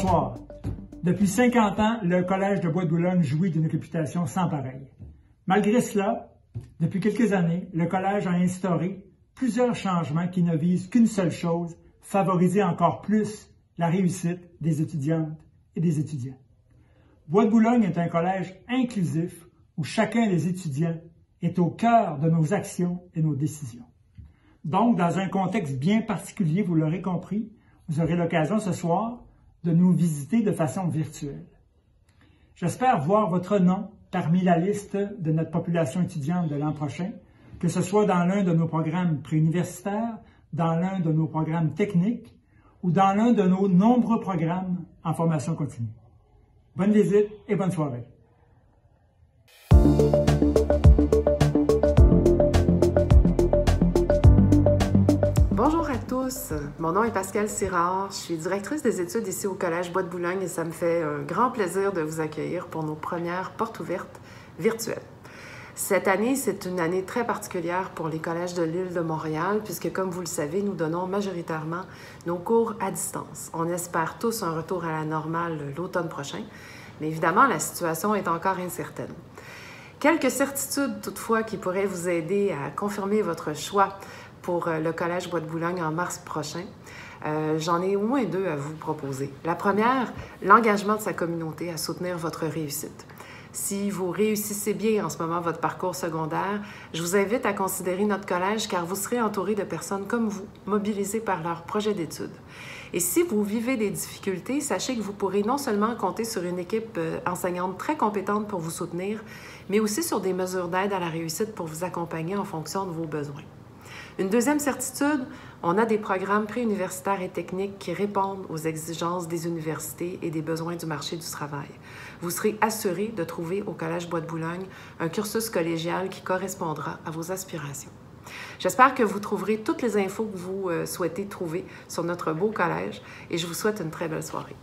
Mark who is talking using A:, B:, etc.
A: Bonsoir. Depuis 50 ans, le Collège de Bois-de-Boulogne jouit d'une réputation sans pareille. Malgré cela, depuis quelques années, le Collège a instauré plusieurs changements qui ne visent qu'une seule chose, favoriser encore plus la réussite des étudiantes et des étudiants. Bois-de-Boulogne est un collège inclusif où chacun des étudiants est au cœur de nos actions et nos décisions. Donc, dans un contexte bien particulier, vous l'aurez compris, vous aurez l'occasion ce soir de nous visiter de façon virtuelle. J'espère voir votre nom parmi la liste de notre population étudiante de l'an prochain, que ce soit dans l'un de nos programmes préuniversitaires, dans l'un de nos programmes techniques ou dans l'un de nos nombreux programmes en formation continue. Bonne visite et bonne soirée.
B: Bonjour à tous, mon nom est Pascale Sirard, je suis directrice des études ici au Collège Bois-de-Boulogne et ça me fait un grand plaisir de vous accueillir pour nos premières portes ouvertes virtuelles. Cette année, c'est une année très particulière pour les collèges de l'île de Montréal puisque, comme vous le savez, nous donnons majoritairement nos cours à distance. On espère tous un retour à la normale l'automne prochain, mais évidemment, la situation est encore incertaine. Quelques certitudes toutefois qui pourraient vous aider à confirmer votre choix pour le Collège Bois-de-Boulogne en mars prochain. J'en ai au moins deux à vous proposer. La première, l'engagement de sa communauté à soutenir votre réussite. Si vous réussissez bien en ce moment votre parcours secondaire, je vous invite à considérer notre collège car vous serez entouré de personnes comme vous, mobilisées par leur projet d'études. Et si vous vivez des difficultés, sachez que vous pourrez non seulement compter sur une équipe enseignante très compétente pour vous soutenir, mais aussi sur des mesures d'aide à la réussite pour vous accompagner en fonction de vos besoins. Une deuxième certitude, on a des programmes préuniversitaires et techniques qui répondent aux exigences des universités et des besoins du marché du travail. Vous serez assuré de trouver au Collège Bois-de-Boulogne un cursus collégial qui correspondra à vos aspirations. J'espère que vous trouverez toutes les infos que vous souhaitez trouver sur notre beau collège et je vous souhaite une très belle soirée.